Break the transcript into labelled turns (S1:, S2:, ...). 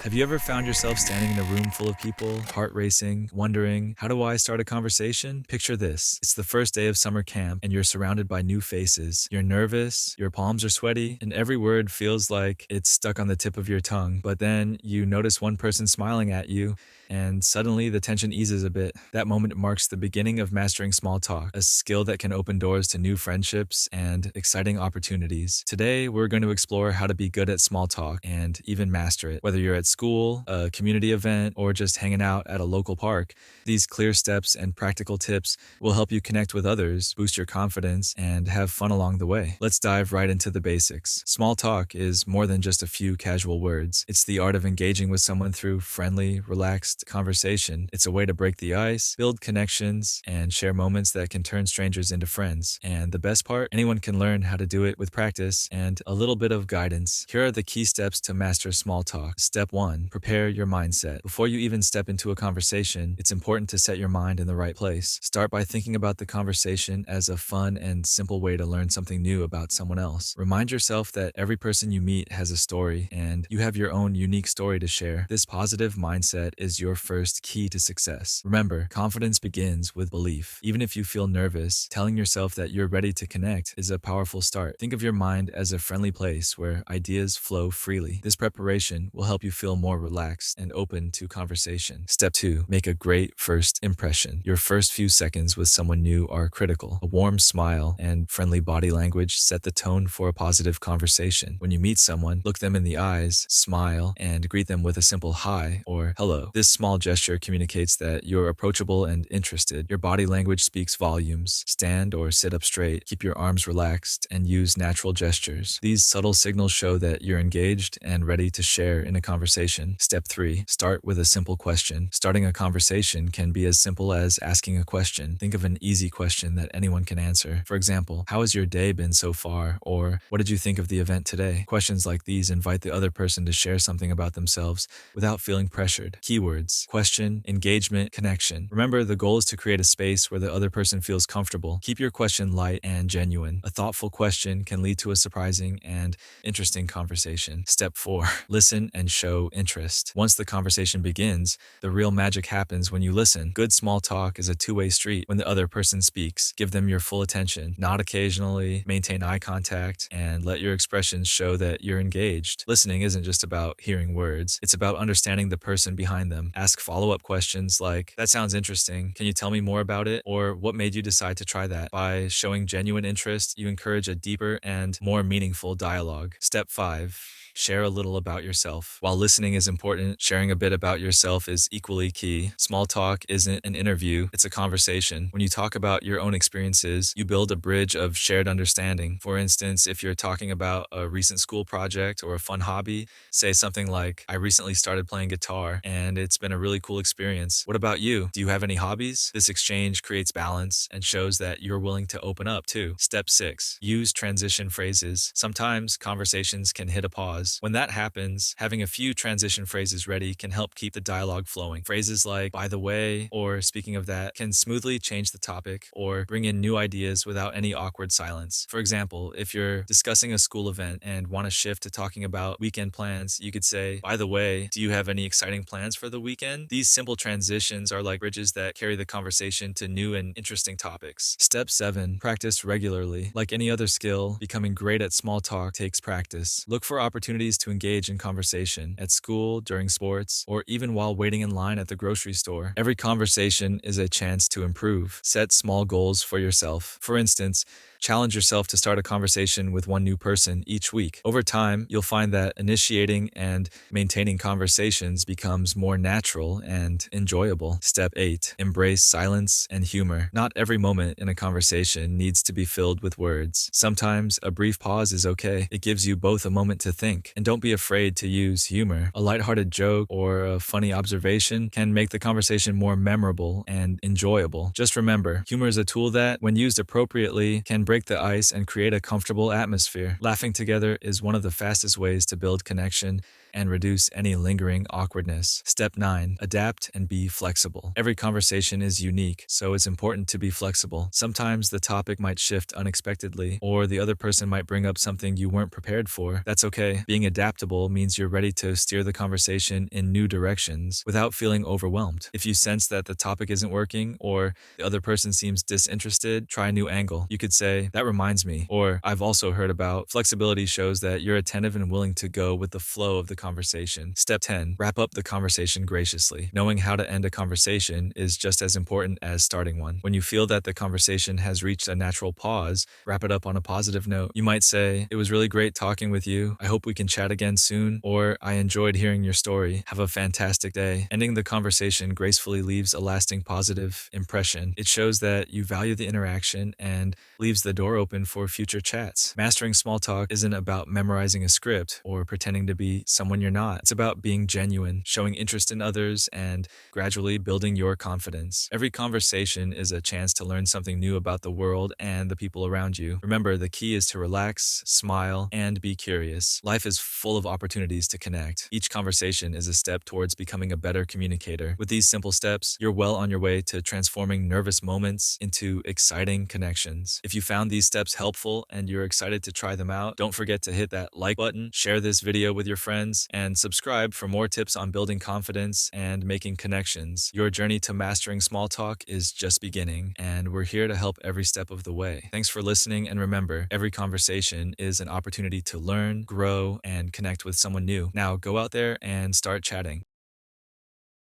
S1: Have you ever found yourself standing in a room full of people, heart racing, wondering, how do I start a conversation? Picture this. It's the first day of summer camp and you're surrounded by new faces. You're nervous, your palms are sweaty, and every word feels like it's stuck on the tip of your tongue. But then you notice one person smiling at you, and suddenly the tension eases a bit. That moment marks the beginning of mastering small talk, a skill that can open doors to new friendships and exciting opportunities. Today, we're going to explore how to be good at small talk and even master it. Whether you're at school, a community event, or just hanging out at a local park, these clear steps and practical tips will help you connect with others, boost your confidence, and have fun along the way. Let's dive right into the basics. Small talk is more than just a few casual words. It's the art of engaging with someone through friendly, relaxed conversation. It's a way to break the ice, build connections, and share moments that can turn strangers into friends. And the best part, anyone can learn how to do it with practice and a little bit of guidance. Here are the key steps to master small talk. Step 1. Prepare your mindset. Before you even step into a conversation, it's important to set your mind in the right place. Start by thinking about the conversation as a fun and simple way to learn something new about someone else. Remind yourself that every person you meet has a story, and you have your own unique story to share. This positive mindset is your first key to success. Remember, confidence begins with belief. Even if you feel nervous, telling yourself that you're ready to connect is a powerful start. Think of your mind as a friendly place where ideas flow freely. This preparation will help you feel more relaxed and open to conversation. Step 2. Make a great first impression. Your first few seconds with someone new are critical. A warm smile and friendly body language set the tone for a positive conversation. When you meet someone, look them in the eyes, smile, and greet them with a simple hi or hello. This small gesture communicates that you're approachable and interested. Your body language speaks volumes. Stand or sit up straight, keep your arms relaxed, and use natural gestures. These subtle signals show that you're engaged and ready to share in a conversation. Step 3. Start with a simple question. Starting a conversation can be as simple as asking a question. Think of an easy question that anyone can answer. For example, how has your day been so far? Or what did you think of the event today? Questions like these invite the other person to share something about themselves without feeling pressured. Keywords: question, engagement, connection. Remember, the goal is to create a space where the other person feels comfortable. Keep your question light and genuine. A thoughtful question can lead to a surprising and interesting conversation. Step 4. Listen and show interest. Once the conversation begins, the real magic happens when you listen. Good small talk is a two-way street. When the other person speaks, give them your full attention. Nod occasionally, maintain eye contact, and let your expressions show that you're engaged. Listening isn't just about hearing words. It's about understanding the person behind them. Ask follow-up questions like, that sounds interesting. Can you tell me more about it? Or what made you decide to try that? By showing genuine interest, you encourage a deeper and more meaningful dialogue. Step 5. Share a little about yourself. While listening is important, sharing a bit about yourself is equally key. Small talk isn't an interview, it's a conversation. When you talk about your own experiences, you build a bridge of shared understanding. For instance, if you're talking about a recent school project or a fun hobby, say something like, I recently started playing guitar and it's been a really cool experience. What about you? Do you have any hobbies? This exchange creates balance and shows that you're willing to open up too. Step 6. Use transition phrases. Sometimes conversations can hit a pause. When that happens, having a few transition phrases ready can help keep the dialogue flowing. Phrases like, by the way, or speaking of that, can smoothly change the topic or bring in new ideas without any awkward silence. For example, if you're discussing a school event and want to shift to talking about weekend plans, you could say, by the way, do you have any exciting plans for the weekend? These simple transitions are like bridges that carry the conversation to new and interesting topics. Step 7. Practice regularly. Like any other skill, becoming great at small talk takes practice. Look for opportunities to engage in conversation at school, during sports, or even while waiting in line at the grocery store. Every conversation is a chance to improve. Set small goals for yourself. For instance, challenge yourself to start a conversation with one new person each week. Over time, you'll find that initiating and maintaining conversations becomes more natural and enjoyable. Step 8. Embrace silence and humor. Not every moment in a conversation needs to be filled with words. Sometimes a brief pause is okay. It gives you both a moment to think. And don't be afraid to use humor. A lighthearted joke or a funny observation can make the conversation more memorable and enjoyable. Just remember, humor is a tool that, when used appropriately, can break the ice and create a comfortable atmosphere. Laughing together is one of the fastest ways to build connection and reduce any lingering awkwardness. Step 9. Adapt and be flexible. Every conversation is unique, so it's important to be flexible. Sometimes the topic might shift unexpectedly, or the other person might bring up something you weren't prepared for. That's okay. Being adaptable means you're ready to steer the conversation in new directions without feeling overwhelmed. If you sense that the topic isn't working or the other person seems disinterested, try a new angle. You could say, "That reminds me," or "I've also heard about." Flexibility shows that you're attentive and willing to go with the flow of the conversation. Step 10. Wrap up the conversation graciously. Knowing how to end a conversation is just as important as starting one. When you feel that the conversation has reached a natural pause, wrap it up on a positive note. You might say, "It was really great talking with you. I hope we can chat again soon," or "I enjoyed hearing your story. Have a fantastic day." Ending the conversation gracefully leaves a lasting positive impression. It shows that you value the interaction and leaves the door open for future chats. Mastering small talk isn't about memorizing a script or pretending to be someone you're not. It's about being genuine, showing interest in others, and gradually building your confidence. Every conversation is a chance to learn something new about the world and the people around you. Remember, the key is to relax, smile, and be curious. Life is full of opportunities to connect. Each conversation is a step towards becoming a better communicator. With these simple steps, you're well on your way to transforming nervous moments into exciting connections. If you found these steps helpful and you're excited to try them out, don't forget to hit that like button, share this video with your friends, and subscribe for more tips on building confidence and making connections. Your journey to mastering small talk is just beginning, and we're here to help every step of the way. Thanks for listening, and remember, every conversation is an opportunity to learn, grow, and connect with someone new. Now go out there and start chatting.